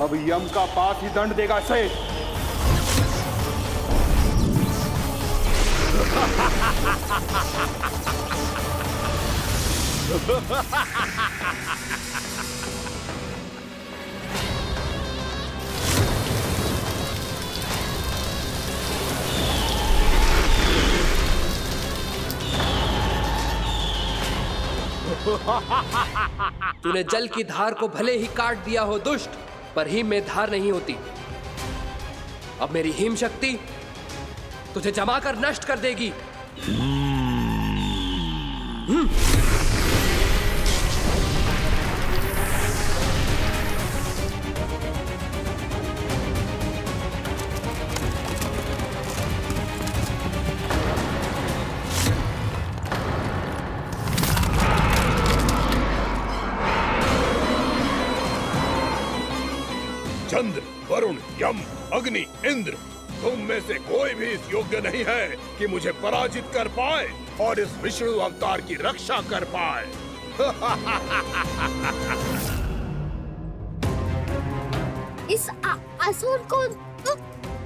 अब यम का पास ही दंड देगा इसे। तूने जल की धार को भले ही काट दिया हो दुष्ट, पर हिम में धार नहीं होती। अब मेरी हिम शक्ति तुझे जमाकर नष्ट कर देगी। चंद्र, वरुण, यम, अग्नि, इंद्र, तुम में से कोई भी इस योग्य नहीं है कि मुझे पराजित कर पाए और इस विष्णु अवतार की रक्षा कर पाए। इस असुर को तो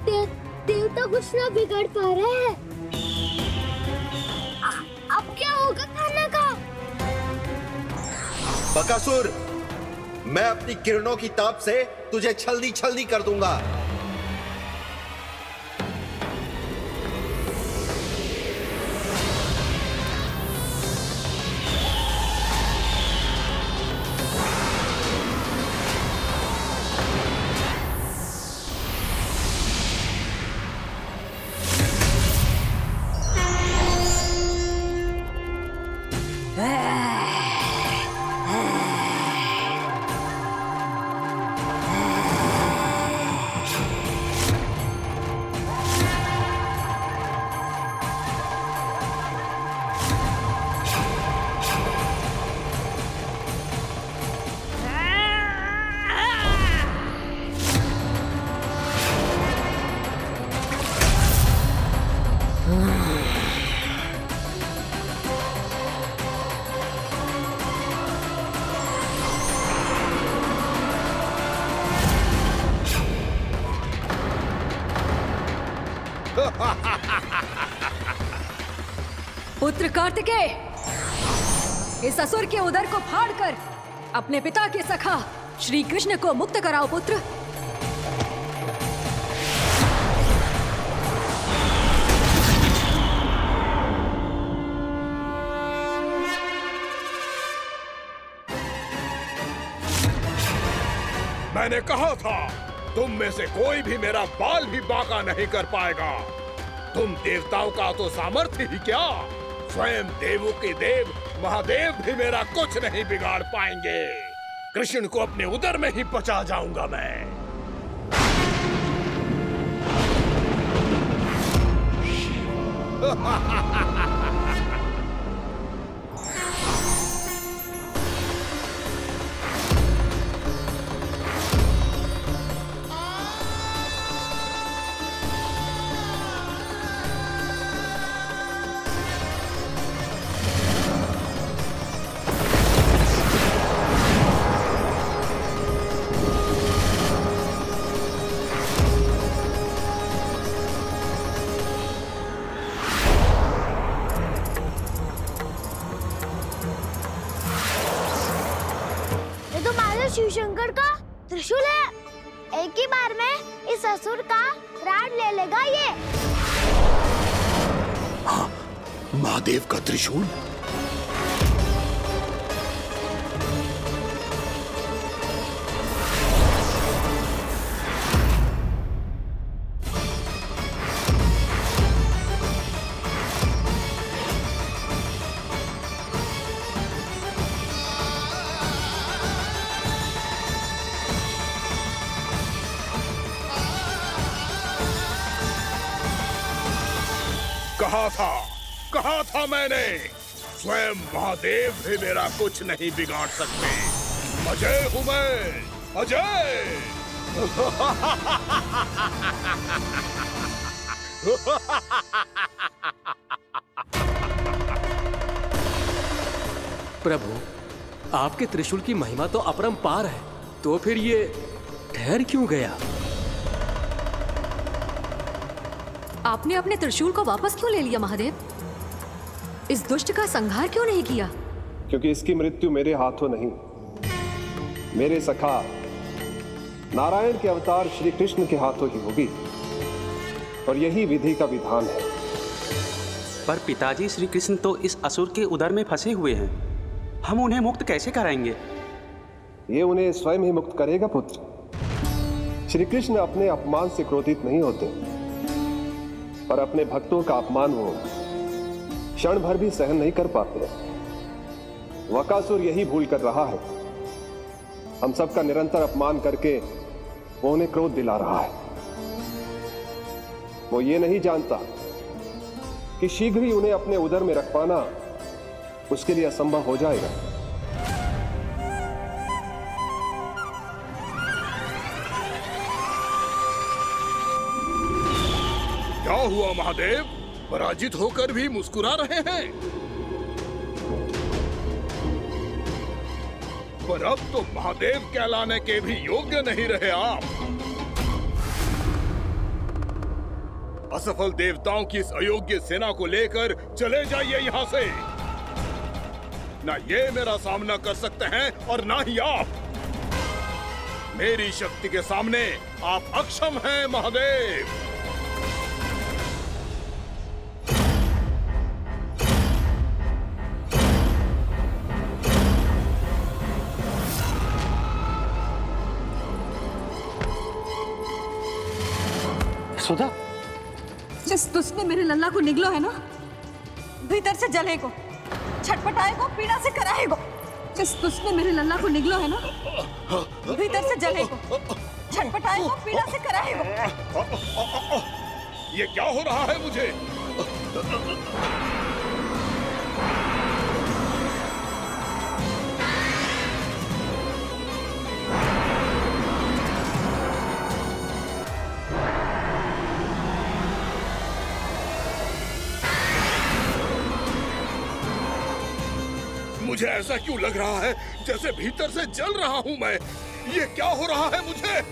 देवता कुछ ना बिगाड़ पा रहे हैं। अब क्या होगा खाना का? बकासुर, मैं अपनी किरणों की ताप से तुझे छलनी छलनी कर दूंगा। पुत्र कार्तिकेय, इस असुर के उदर को फाड़कर अपने पिता के सखा श्री कृष्ण को मुक्त कराओ पुत्र। मैंने कहा था, तुम में से कोई भी मेरा बाल भी बांका नहीं कर पाएगा। तुम देवताओं का तो सामर्थ्य ही क्या, स्वयं देवों के देव महादेव भी मेरा कुछ नहीं बिगाड़ पाएंगे। कृष्ण को अपने उदर में ही पचा जाऊंगा मैं। शिव शंकर का त्रिशूल है। एक ही बार में इस असुर का प्राण ले लेगा ये। हाँ, महादेव का त्रिशूल। कहा था मैंने, स्वयं महादेव भी मेरा कुछ नहीं बिगाड़ सकते। अजय हूं मैं, अजय। प्रभु, आपके त्रिशूल की महिमा तो अपरंपार है, तो फिर ये ठहर क्यों गया? आपने अपने त्रिशूल को वापस क्यों ले लिया महादेव? इस दुष्ट का संहार क्यों नहीं किया? क्योंकि इसकी मृत्यु मेरे हाथों नहीं, मेरे सखा नारायण के अवतार श्री कृष्ण के हाथों ही होगी, और यही विधि का विधान है। पर पिताजी, श्री कृष्ण तो इस असुर के उदर में फंसे हुए हैं, हम उन्हें मुक्त कैसे कराएंगे? ये उन्हें स्वयं ही मुक्त करेगा पुत्र। श्री कृष्ण अपने अपमान से क्रोधित नहीं होते, पर अपने भक्तों का अपमान वो क्षण भर भी सहन नहीं कर पाते। वकासुर यही भूल कर रहा है, हम सबका निरंतर अपमान करके वो उन्हें क्रोध दिला रहा है। वो ये नहीं जानता कि शीघ्र ही उन्हें अपने उदर में रख पाना उसके लिए असंभव हो जाएगा। क्या हुआ महादेव? पराजित होकर भी मुस्कुरा रहे हैं। पर अब तो महादेव कहलाने के भी योग्य नहीं रहे आप। असफल देवताओं की इस अयोग्य सेना को लेकर चले जाइए यहाँ से। ना ये मेरा सामना कर सकते हैं और ना ही आप। मेरी शक्ति के सामने आप अक्षम हैं महादेव। सुधा, जिस दुष्ट ने मेरे लल्ला को निगलो है ना, भीतर से जलेगो, छटपटाएगो, पीड़ा से कराएगो। जिस दुष्ट ने मेरे लल्ला को निगलो है ना, भीतर से जलेगो, छटपटाएगो, पीड़ा से कराएगो। ये क्या हो रहा है मुझे? मुझे ऐसा क्यों लग रहा है जैसे भीतर से जल रहा हूं मैं? ये क्या हो रहा है मुझे?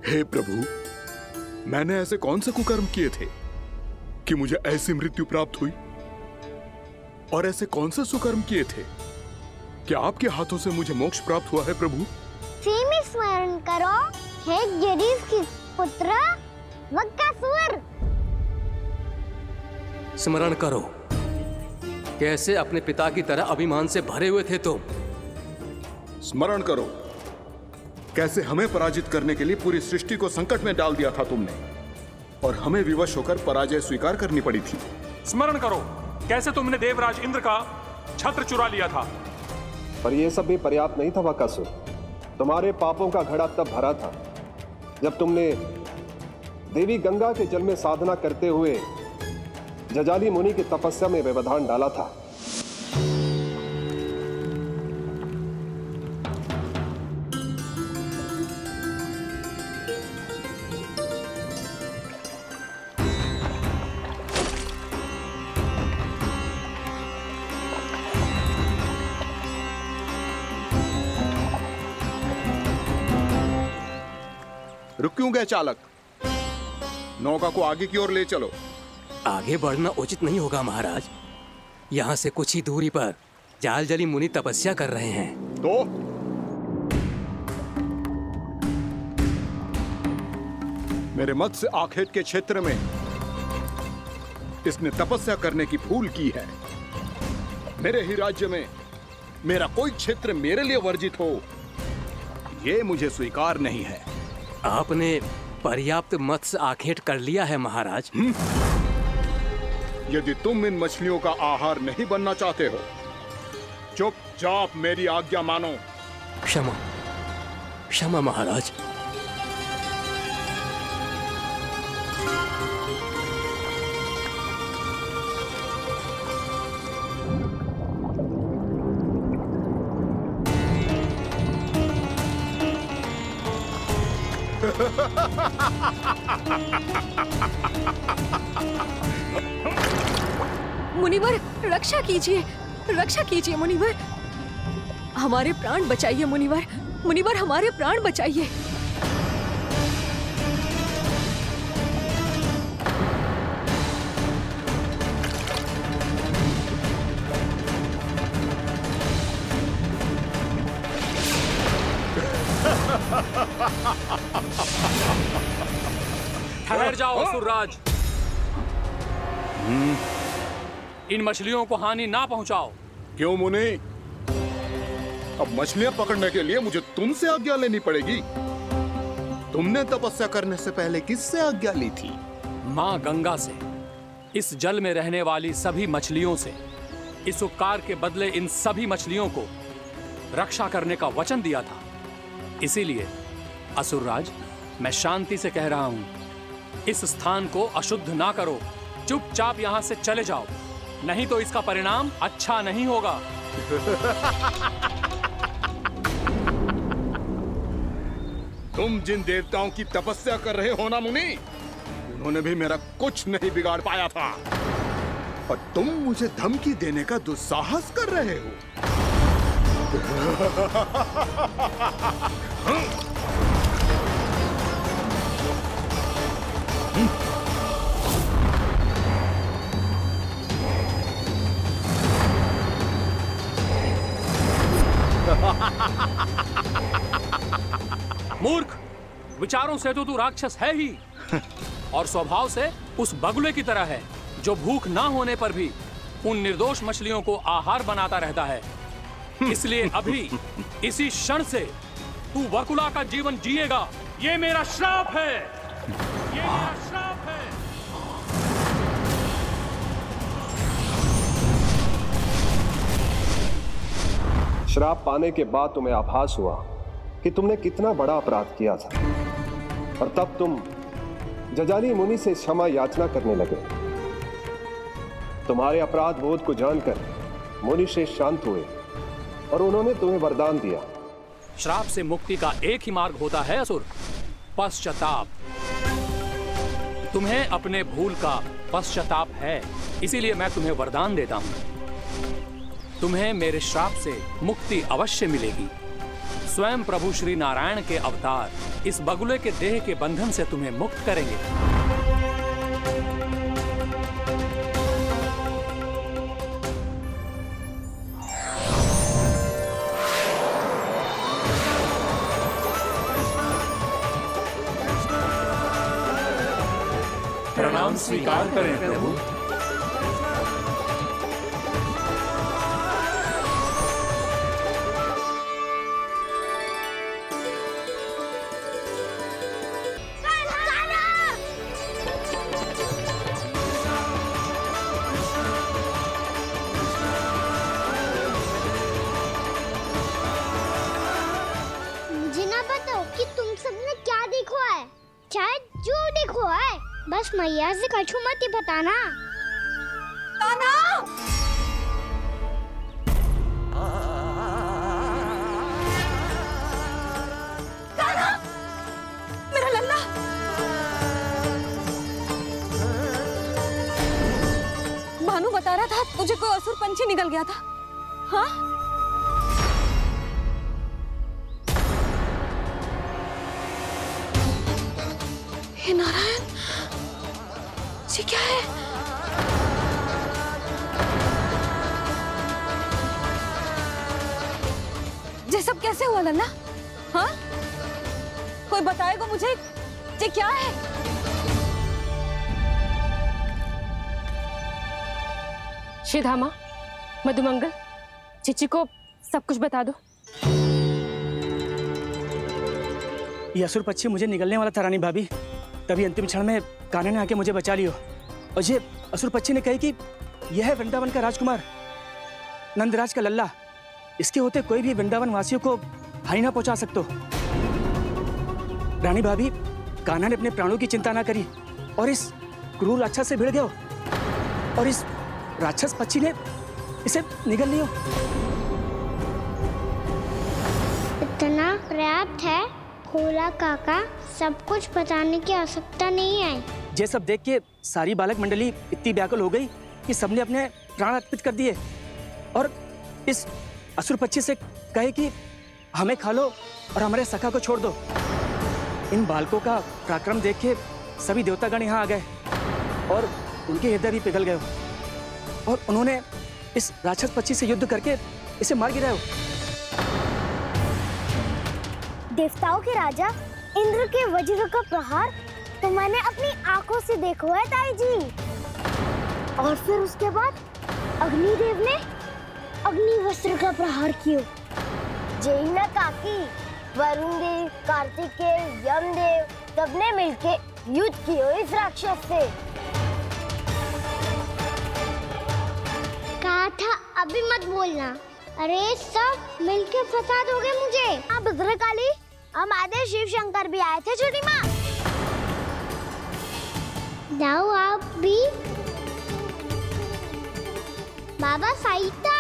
हे प्रभु, मैंने ऐसे कौन से कुकर्म किए थे कि मुझे ऐसी मृत्यु प्राप्त हुई? और ऐसे कौन से सुकर्म किए थे? क्या आपके हाथों से मुझे मोक्ष प्राप्त हुआ है प्रभु? में स्मरण करो, हे गिरीश की पुत्र वक्कासुर। स्मरण करो, कैसे अपने पिता की तरह अभिमान से भरे हुए थे तुम। स्मरण करो, कैसे हमें पराजित करने के लिए पूरी सृष्टि को संकट में डाल दिया था तुमने, और हमें विवश होकर पराजय स्वीकार करनी पड़ी थी। स्मरण करो, कैसे तुमने देवराज इंद्र का छत्र चुरा लिया था। पर यह सब भी पर्याप्त नहीं था वक्कासुर। तुम्हारे पापों का घड़ा तब भरा था जब तुमने देवी गंगा के जल में साधना करते हुए जजाली मुनि की तपस्या में व्यवधान डाला था। रुक क्यों गए चालक? नौका को आगे की ओर ले चलो। आगे बढ़ना उचित नहीं होगा महाराज। यहाँ से कुछ ही दूरी पर जालजली मुनि तपस्या कर रहे हैं। तो मेरे मत्स्य आखेट के क्षेत्र में इसने तपस्या करने की भूल की है। मेरे ही राज्य में मेरा कोई क्षेत्र मेरे लिए वर्जित हो, यह मुझे स्वीकार नहीं है। आपने पर्याप्त मत्स्य आखेट कर लिया है महाराज। यदि तुम इन मछलियों का आहार नहीं बनना चाहते हो, चुपचाप मेरी आज्ञा मानो। क्षमा, क्षमा महाराज। मुनिवर, रक्षा कीजिए, रक्षा कीजिए मुनिवर। हमारे प्राण बचाइए मुनिवर, मुनिवर हमारे प्राण बचाइए। ठहर जाओ असुरराज। इन मछलियों को हानि ना पहुंचाओ। क्यों मुनि? अब मछलियां पकड़ने के लिए मुझे तुमसे आज्ञा लेनी पड़ेगी। तुमने तपस्या करने से पहले किससे आज्ञा ली थी? मां गंगा से, इस जल में रहने वाली सभी मछलियों से। इस उपकार के बदले इन सभी मछलियों को रक्षा करने का वचन दिया था। इसीलिए असुरराज, मैं शांति से कह रहा हूं, इस स्थान को अशुद्ध ना करो। चुपचाप यहां से चले जाओ, नहीं तो इसका परिणाम अच्छा नहीं होगा। तुम जिन देवताओं की तपस्या कर रहे हो ना मुनि, उन्होंने भी मेरा कुछ नहीं बिगाड़ पाया था, और तुम मुझे धमकी देने का दुस्साहस कर रहे हो। मूर्ख, विचारों से तो तू राक्षस है ही, और स्वभाव से उस बगुले की तरह है जो भूख ना होने पर भी उन निर्दोष मछलियों को आहार बनाता रहता है। इसलिए अभी इसी क्षण से तू वकुला का जीवन जिएगा। ये मेरा श्राप है, ये मेरा श्राप है। श्राप पाने के बाद तुम्हें आभास हुआ कि तुमने कितना बड़ा अपराध किया था, और तब तुम जजाली मुनि से क्षमा याचना करने लगे। तुम्हारे अपराध बोध को जानकर मुनि श्रेष्ठ शांत हुए और उन्होंने तुम्हें वरदान दिया। श्राप से मुक्ति का एक ही मार्ग होता है असुर, पश्चाताप। तुम्हें अपने भूल का पश्चाताप है, इसीलिए मैं तुम्हें वरदान देता हूं। तुम्हें मेरे श्राप से मुक्ति अवश्य मिलेगी। स्वयं प्रभु श्री नारायण के अवतार इस बगुले के देह के बंधन से तुम्हें मुक्त करेंगे। हम स्वीकार करें प्रभु। बस मैया से कछु मत ही बताना। कान्हा! कान्हा! मेरा लल्ला! भानु बता रहा था तुझे कोई असुर पंछी निकल गया था। हाँ? हे नारायण, ये क्या है? ये सब कैसे हुआ लल्ला? हाँ? कोई बताएगा मुझे ये क्या है? श्रीधामा, मधुमंगल, चिची को सब कुछ बता दो। ये असुर पक्षी मुझे निगलने वाला था रानी भाभी, तभी अंतिम क्षण में कान्हा ने आके मुझे बचा लियो। और ये असुर पक्षी ने कही कि यह है वृंदावन का राजकुमार नंदराज का लल्ला, इसके होते कोई भी वृंदावन वासियों को हानि ना पहुंचा सकते। रानी भाभी, कान्हा ने अपने प्राणों की चिंता ना करी और इस क्रूर राक्षस से भिड़ गया और इस राक्षस पक्षी ने इसे निगल लियो। इतना पर्याप्त है भोला काका, सब कुछ बताने की आवश्यकता नहीं है। ये सब देख के सारी बालक मंडली इतनी व्याकुल हो गई कि सबने अपने प्राण अर्पित कर दिए और इस असुर पक्षी से कहे कि हमें खा लो और हमारे सखा को छोड़ दो। इन बालकों का पराक्रम देख के सभी देवतागण यहाँ आ गए और उनके हृदय भी पिघल गए और उन्होंने इस राक्षस पक्षी से युद्ध करके इसे मार गिराया। देवताओं के राजा इंद्र के वज्र का प्रहार तो मैंने अपनी आंखों से देखा है ताई जी। और फिर उसके बाद अग्निदेव ने अग्निवस्त्र का प्रहार किया। जय ना काकी, वरुण देव, कार्तिकेय, यमदेव सबने मिलके युद्ध किया इस राक्षस से। कहा था अभी मत बोलना। अरे सब मिलके फंसा दोगे मुझे। हाँ भद्रकाली, हमारे शिव शंकर भी आए थे छोटी माँ। जाओ आप भी। बाबा साईता,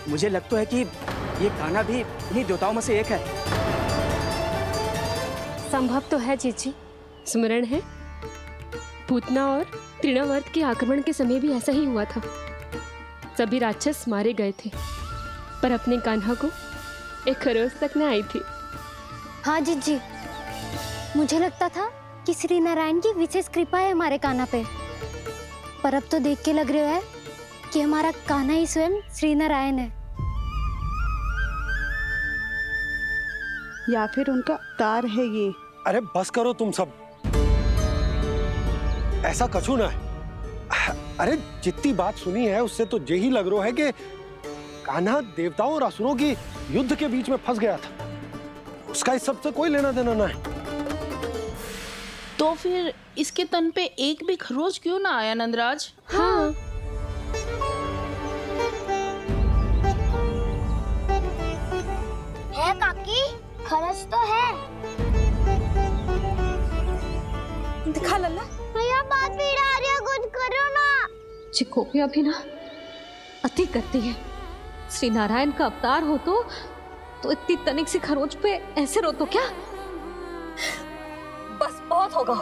मुझे लगता है कि ये कान्हा भी इन्हीं देवताओं में से एक है। संभव तो है चीची, स्मरण है पूतना और तृणावर्त के आक्रमण के समय भी ऐसा ही हुआ था। सभी राक्षस मारे गए थे पर अपने कान्हा को एक खरोच तक न आई थी। हाँ जीजी, मुझे लगता था कि श्री नारायण की विशेष कृपा है हमारे कान्हा पे, पर अब तो देख के लग रहा है कि हमारा कान्हा ही स्वयं श्री नारायण है। या फिर उनका अवतार है ये। अरे बस करो तुम सब, ऐसा कछु ना है। अरे जितनी बात सुनी है उससे तो यही लग रहा है कि कान्हा देवताओं और असुरों की युद्ध के बीच में फंस गया था। उसका इस सब से कोई लेना देना ना है। तो फिर इसके तन पे एक भी खरोच क्यों ना आया नंदराज? हाँ, है काकी, खरच तो है। दिखा लल्ला। भैया बात पीड़ा आ रही है, कुछ करो ना। चिकोपिया भी ना अति करती है। श्री नारायण का अवतार हो तो इतनी तनिक सी खरोच पे ऐसे रो तो क्या? बस बहुत होगा।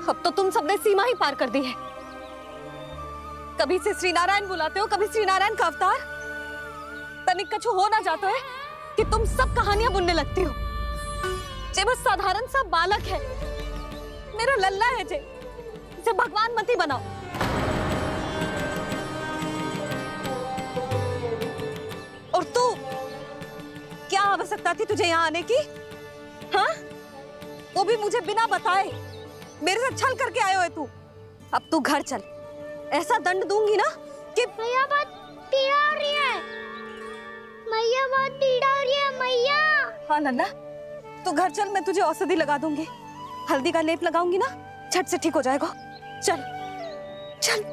अब तो तुम सबने सीमा ही पार कर दी है। कभी से श्री नारायण बुलाते हो, कभी श्री नारायण का अवतार। तनिक कछु हो ना जाता है कि तुम सब कहानियां बुनने लगती हो। जे बस साधारण सा बालक है, मेरा लल्ला है जे भगवान मत ही बनाओ। और तू, क्या आवश्यकता थी तुझे यहाँ आने की? हाँ? वो भी मुझे बिना बताए। मेरे साथ छल करके आए हो तू। अब तू घर चल, ऐसा दंड दूंगी ना कि मैया बहुत पीड़ा हो रही है, मैया बहुत पीड़ा हो रही है मैया। हाँ नन्ना, तू घर चल, मैं तुझे औषधि लगा दूंगी, हल्दी का लेप लगाऊंगी ना, झट से ठीक हो जाएगा। चल चल।